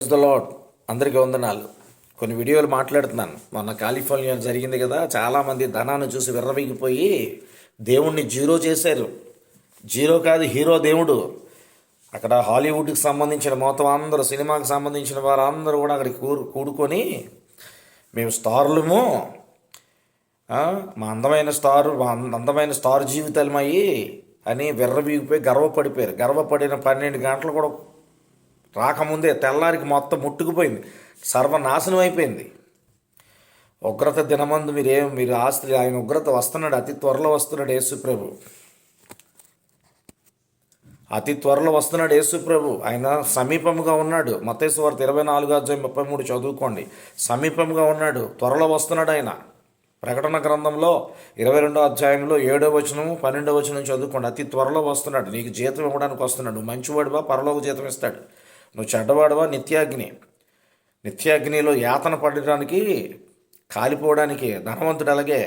The lord. అందరికీ వందనాలు. కొన్ని వీడియోలు మాట్లాడుతున్నాను. మొన్న కాలిఫోర్నియా జరిగింది కదా, చాలామంది ధనాన్ని చూసి విర్రవీగిపోయి దేవుణ్ణి జీరో చేశారు. జీరో కాదు, హీరో దేవుడు. అక్కడ హాలీవుడ్కి సంబంధించిన మొత్తం అందరూ, సినిమాకి సంబంధించిన వారు అందరూ కూడా అక్కడికి కూడుకొని మేము స్టార్లము, మా అందమైన స్టార్ జీవితాలమయ్యి అని విర్రవీగిపోయి గర్వపడిపోయారు. గర్వపడిన 12 గంటలు కూడా రాకముందే తెల్లారికి మొత్తం ముట్టుకుపోయింది, సర్వనాశనం అయిపోయింది. ఉగ్రత దినమందు మీరు ఆస్తి, ఆయన ఉగ్రత వస్తున్నాడు, అతి త్వరలో వస్తున్నాడు యేసుప్రభు. అతి త్వరలో వస్తున్నాడు యేసుప్రభు. ఆయన సమీపంగా ఉన్నాడు. మత్తయి సువార్త 24:33 చదువుకోండి. సమీపంగా ఉన్నాడు, త్వరలో వస్తున్నాడు ఆయన. ప్రకటన గ్రంథంలో 22వ అధ్యాయంలో 7వ వచనం 12వ వచనం చదువుకోండి. అతి త్వరలో వస్తున్నాడు. నీకు జీతం ఇవ్వడానికి వస్తున్నాడు. నువ్వు మంచివాడివా, పరలోక జీతం ఇస్తాడు. నువ్వు చెడ్డవాడివా, నిత్యాగ్నిలో యాతన పడడానికి, కాలిపోవడానికి. ధనవంతుడు అలాగే.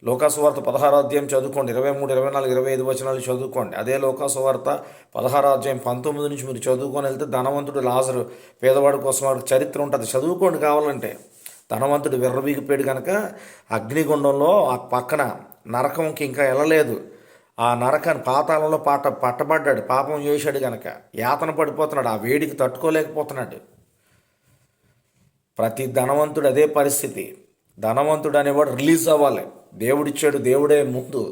లోకాసువార్త 16వ అధ్యాయం చదువుకోండి. 23, 24, 25 వచనాలు చదువుకోండి. అదే లోకాసువార్త 16వ అధ్యాయం 19 నుంచి మీరు చదువుకొని వెళ్తే ధనవంతుడు లాజరు, పేదవాడి కోసం వాడికి చరిత్ర ఉంటుంది. చదువుకోండి కావాలంటే. ధనవంతుడు విర్రవీగిపోయాడు కనుక అగ్నిగుండంలో ఆ పక్కన నరకంకి ఇంకా వెళ్ళలేదు. ఆ నరకాన్ని పాతాళంలో పట్టబడ్డాడు. పాపం చేశాడు కనుక యాతన పడిపోతున్నాడు. ఆ వేడికి తట్టుకోలేకపోతున్నాడు. ప్రతి ధనవంతుడు అదే పరిస్థితి. ధనవంతుడు అనేవాడు రిలీజ్ అవ్వాలి. దేవుడిచ్చాడు, దేవుడే ముందు.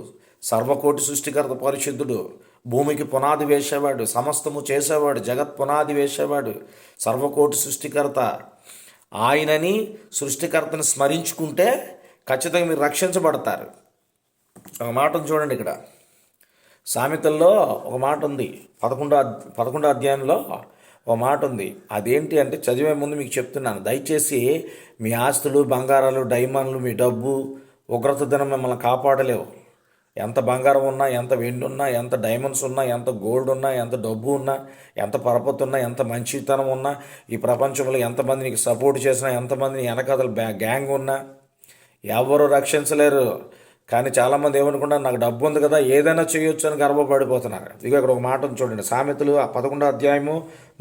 సర్వకోటి సృష్టికర్త, పరిశుద్ధుడు, భూమికి పునాది వేసేవాడు, సమస్తము చేసేవాడు, జగత్ పునాది వేసేవాడు, సర్వకోటి సృష్టికర్త. ఆయనని, సృష్టికర్తని స్మరించుకుంటే ఖచ్చితంగా మీరు రక్షించబడతారు. ఒక మాటను చూడండి, ఇక్కడ సామెతల్లో ఒక మాట ఉంది. 11వ అధ్యాయంలో ఒక మాట ఉంది. అదేంటి అంటే చదివే ముందు మీకు చెప్తున్నాను. దయచేసి మీ ఆస్తులు, బంగారాలు, డైమండ్లు, మీ డబ్బు, ఉగ్రత దినం మిమ్మల్ని కాపాడలేవు. ఎంత బంగారం ఉన్నా, ఎంత వెండి ఉన్నా, ఎంత డైమండ్స్ ఉన్నా, ఎంత గోల్డ్ ఉన్నా, ఎంత డబ్బు ఉన్నా, ఎంత పరపతి ఉన్నా, ఎంత మంచితనం ఉన్నా, ఈ ప్రపంచంలో ఎంతమంది నీకు సపోర్ట్ చేసినా, ఎంతమంది వెనకాతల గ్యాంగ్ ఉన్నా ఎవరు రక్షించలేరు. కానీ చాలామంది ఏమనుకుంటారు, నాకు డబ్బు ఉంది కదా ఏదైనా చేయొచ్చు అని గర్వపడిపోతున్నారు. ఇక ఇక్కడ ఒక మాట చూడండి. సామెతలు 11వ అధ్యాయము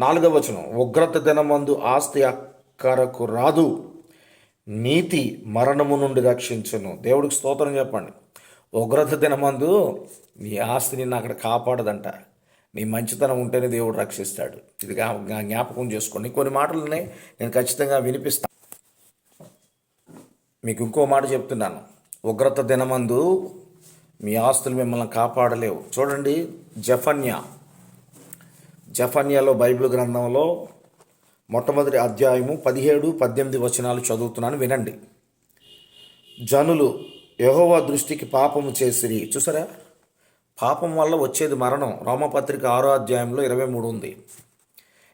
4వ వచనం. ఉగ్రత దినమందు ఆస్తి అక్కరకు రాదు, నీతి మరణము నుండి రక్షించును. దేవుడికి స్తోత్రం చెప్పండి. ఉగ్రత దినమందు నీ ఆస్తి నిన్ను అక్కడ కాపాడదంట. నీ మంచితనం ఉంటేనే దేవుడు రక్షిస్తాడు. ఇది జ్ఞాపకం చేసుకోండి. కొన్ని మాటలు ఉన్నాయి, నేను ఖచ్చితంగా వినిపిస్తాను. మీకు ఇంకో మాట చెప్తున్నాను. ఉగ్రత దినమందు మీ ఆస్తులు మిమ్మల్ని కాపాడలేవు. చూడండి, జఫన్యాలో బైబిల్ గ్రంథంలో మొట్టమొదటి అధ్యాయము 17, 18 వచనాలు చదువుతున్నాను, వినండి. జనులు యెహోవా దృష్టికి పాపము చేసిరి. చూసారా, పాపం వల్ల వచ్చేది మరణం. రోమపత్రిక 6వ అధ్యాయంలో 23 ఉంది.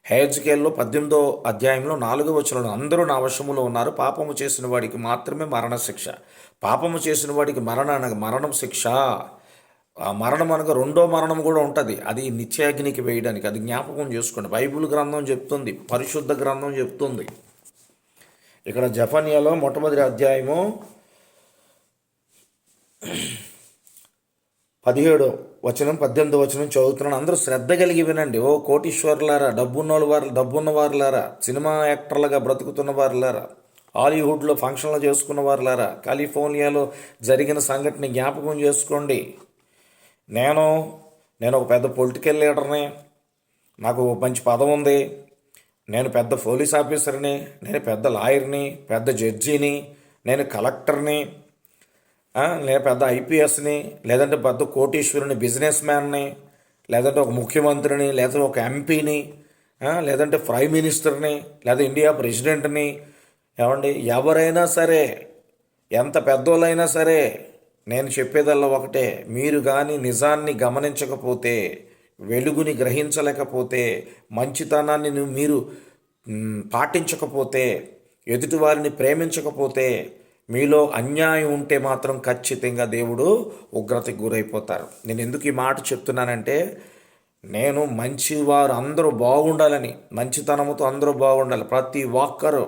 హెజ్కేల్లో 18వ అధ్యాయంలో 4వ వచనంలో అందరూ నా వశములో ఉన్నారు, పాపము చేసిన వాడికి మాత్రమే మరణశిక్ష. పాపము చేసిన వాడికి మరణం శిక్ష. ఆ మరణం అనగా రెండో మరణం కూడా ఉంటుంది. అది నిత్యాగ్నికి వేయడానికి. అది జ్ఞాపకం చేసుకోండి. బైబిల్ గ్రంథం చెప్తుంది, పరిశుద్ధ గ్రంథం చెప్తుంది. ఇక్కడ జఫన్యాలో మొట్టమొదటి అధ్యాయము 17వ వచనం 18వ వచనం చదువుతున్నాను. అందరూ శ్రద్ధ కలిగి వినండి. ఓ కోటీశ్వర్లారా, డబ్బున్న వారులారా, సినిమా యాక్టర్లుగా బ్రతుకుతున్న వారులారా, హాలీవుడ్లో ఫంక్షన్లు చేసుకున్న వారులారా, కాలిఫోర్నియాలో జరిగిన సంఘటన జ్ఞాపకం చేసుకోండి. నేను ఒక పెద్ద పొలిటికల్ లీడర్ని, నాకు మంచి పదం ఉంది, నేను పెద్ద పోలీస్ ఆఫీసర్ని, నేను పెద్ద లాయర్ని, పెద్ద జడ్జిని, నేను కలెక్టర్ని, నేను పెద్ద ఐపీఎస్ని, లేదంటే పెద్ద కోటీశ్వరుని, బిజినెస్ మ్యాన్ని, లేదంటే ఒక ముఖ్యమంత్రిని, లేదంటే ఒక ఎంపీని, లేదంటే ప్రైమ్ మినిస్టర్ని, లేదా ఇండియా ప్రెసిడెంట్ని. ఏమండి, ఎవరైనా సరే, ఎంత పెద్దోళ్ళైనా సరే, నేను చెప్పేదల్లా ఒకటే. మీరు కానీ నిజాన్ని గమనించకపోతే, వెలుగుని గ్రహించలేకపోతే, మంచితనాన్ని మీరు పాటించకపోతే, ఎదుటివారిని ప్రేమించకపోతే, మీలో అన్యాయం ఉంటే మాత్రం ఖచ్చితంగా దేవుడు ఉగ్రతకు గురైపోతారు. నేను ఎందుకు ఈ మాట చెప్తున్నానంటే, నేను మంచివారు అందరూ బాగుండాలని, మంచితనముతో అందరూ బాగుండాలి. ప్రతి ఒక్కరు,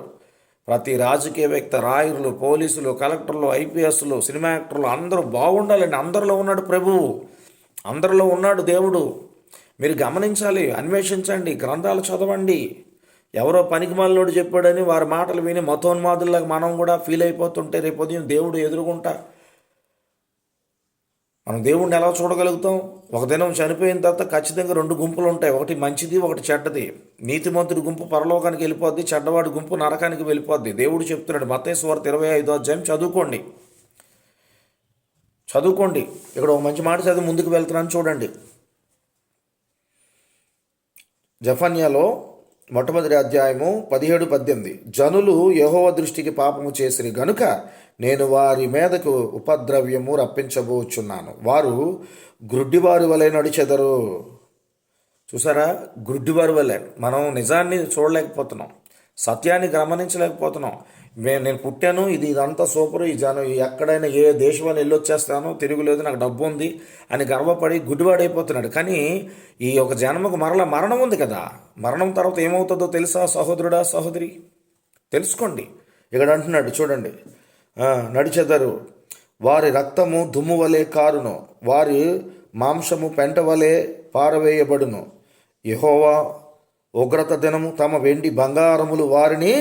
ప్రతి రాజకీయ వ్యక్తి, రాయరులు, పోలీసులు, కలెక్టర్లు, ఐపీఎస్లు, సినిమా యాక్టర్లు అందరూ బాగుండాలండి. అందరిలో ఉన్నాడు ప్రభువు, అందరిలో ఉన్నాడు దేవుడు. మీరు గమనించాలి, అన్వేషించండి, గ్రంథాలు చదవండి. ఎవరో పనికిమాలినోడు చెప్పాడని వారి మాటలు విని మతోన్మాదుల్లాగా మనం కూడా ఫీల్ అయిపోతుంటే రేపు ఉదయం దేవుడు ఎదురుగుంటా మనం దేవుణ్ణి ఎలా చూడగలుగుతాం? ఒక దినం చనిపోయిన తర్వాత ఖచ్చితంగా 2 గుంపులు ఉంటాయి, ఒకటి మంచిది, ఒకటి చెడ్డది. నీతిమంతుడి గుంపు పరలోకానికి వెళ్ళిపోద్ది, చెడ్డవాడి గుంపు నరకానికి వెళ్ళిపోద్ది. దేవుడు చెప్తున్నాడు, మత్తయి సువార్త 25వ అధ్యాయం చదువుకోండి. ఇక్కడ ఒక మంచి మాట చదివి ముందుకు వెళ్తున్నాను చూడండి. జెఫన్యాలో మొట్టమొదటి అధ్యాయము 17-18. జనులు యెహోవా దృష్టికి పాపము చేసిరి గనుక నేను వారి మీదకు ఉపద్రవ్యము రప్పించబోచున్నాను. వారు గ్రుడ్డివారి వలె నడిచెదరు. చూసారా, గ్రుడ్డివారి వలె. మనం నిజాన్ని చూడలేకపోతున్నాం, సత్యాన్ని గమనించలేకపోతున్నాం. నేను పుట్టాను, ఇదంతా సూపర్, ఈ జనం ఎక్కడైనా ఏ దేశంలో వెళ్ళొచ్చేస్తానో, తిరుగులేదు, నాకు డబ్బు ఉంది అని గర్వపడి గుడ్డివాడైపోతున్నాడు. కానీ ఈ ఒక జన్మకు మరణం ఉంది కదా, మరణం తర్వాత ఏమవుతుందో తెలుసా సహోదరుడా, సహోదరి? తెలుసుకోండి. ఇక్కడ అంటున్నాడు చూడండి, నడిచెదరు, వారి రక్తము దుమ్ము వలె కారును, వారి మాంసము పెంట వలె పారవేయబడును. యెహోవా ఉగ్రత దినము తమ వెండి బంగారములు వారిని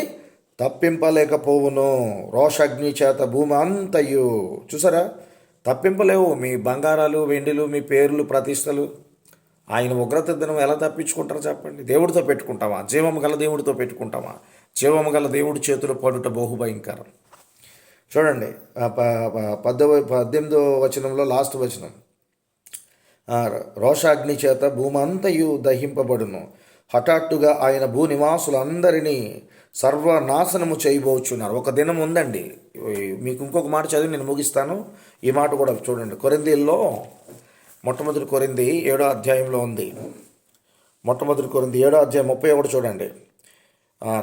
తప్పింపలేకపోవును. రోషాగ్ని చేత భూమి అంతయు. చూసారా, తప్పింపలేవు మీ బంగారాలు, వెండిలు, మీ పేర్లు, ప్రతిష్టలు. ఆయన ఉగ్రత దినం ఎలా తప్పించుకుంటారో చెప్పండి? దేవుడితో పెట్టుకుంటామా? జీవము గల దేవుడితో పెట్టుకుంటామా? జీవము గల దేవుడి చేతులు పడుట బహుభయంకరం. చూడండి 18వ వచనంలో లాస్ట్ వచనం, రోషాగ్ని చేత భూమి అంతయు దహింపబడును. హఠాత్తుగా ఆయన భూనివాసులందరినీ సర్వనాశనము చేయబోచున్నారు. ఒక దినం ఉందండి. మీకు ఇంకొక మాట చదివి నేను ముగిస్తాను. ఈ మాట కూడా చూడండి. కొరింథీల్లో మొట్టమొదటి కొరింథీ 7వ అధ్యాయంలో ఉంది. మొట్టమొదటి కొరింథీ 7వ అధ్యాయం 31 చూడండి.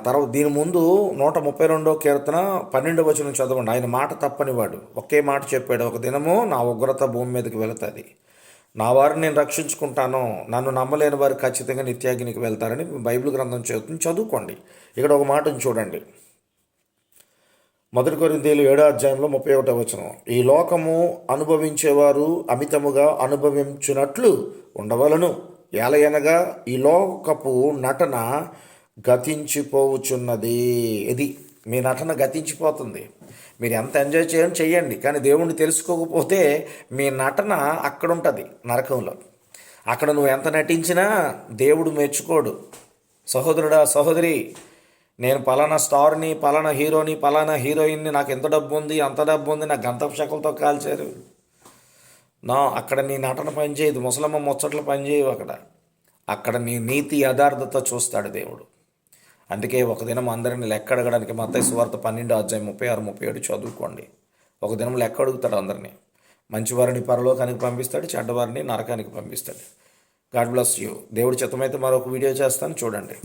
తర్వాత దీని ముందు 132వ కీర్తన 12వ వచనం చదవండి. ఆయన మాట తప్పనివాడు, ఒకే మాట చెప్పాడు, ఒక దినము నా ఉగ్రత భూమి మీదకి వెళుతుంది, నా వారిని నేను రక్షించుకుంటాను, నన్ను నమ్మలేని వారు ఖచ్చితంగా నిత్యాగ్నికి వెళ్తారని బైబిల్ గ్రంథం చెబుతుంది. చదువుకోండి. ఇక్కడ ఒక మాటను చూడండి. మొదటి కొరింథీయులు 7వ అధ్యాయంలో 31వ వచనం, ఈ లోకము అనుభవించేవారు అమితముగా అనుభవించున్నట్లు ఉండవలను, ఏలయనగా ఈ లోకపు నటన గతించిపోవుచున్నది. ఇది మీ నటన గతించిపోతుంది. మీరు ఎంత ఎంజాయ్ చేయండి, కానీ దేవుణ్ణి తెలుసుకోకపోతే మీ నటన అక్కడ ఉంటుంది, నరకంలో. అక్కడ నువ్వు ఎంత నటించినా దేవుడు మెచ్చుకోడు. సహోదరుడా, సహోదరి, నేను పలానా స్టార్ని, పలానా హీరోని, పలానా హీరోయిన్ని, నాకు ఎంత డబ్బు ఉంది, అంత డబ్బు ఉంది, నాకు గంధపు చెక్కలతో కాల్చారు, అక్కడ నీ నటన పనిచేయదు, ముసలమ్మ ముచ్చట్లు పనిచేయవు. అక్కడ నీ నీతి యథార్థత చూస్తాడు దేవుడు. అందుకే ఒక దినం అందరిని లెక్క అడగడానికి మత్తయి సువార్త 12వ అధ్యాయం 36-37 చదువుకోండి. ఒక దినం లెక్క అడుగుతాడు అందరినీ. మంచివారిని పరలోకానికి పంపిస్తాడు, చెడ్డవారిని నరకానికి పంపిస్తాడు. God bless you. దేవుడి చిత్తమైతే మరొక వీడియో చేస్తాను, చూడండి.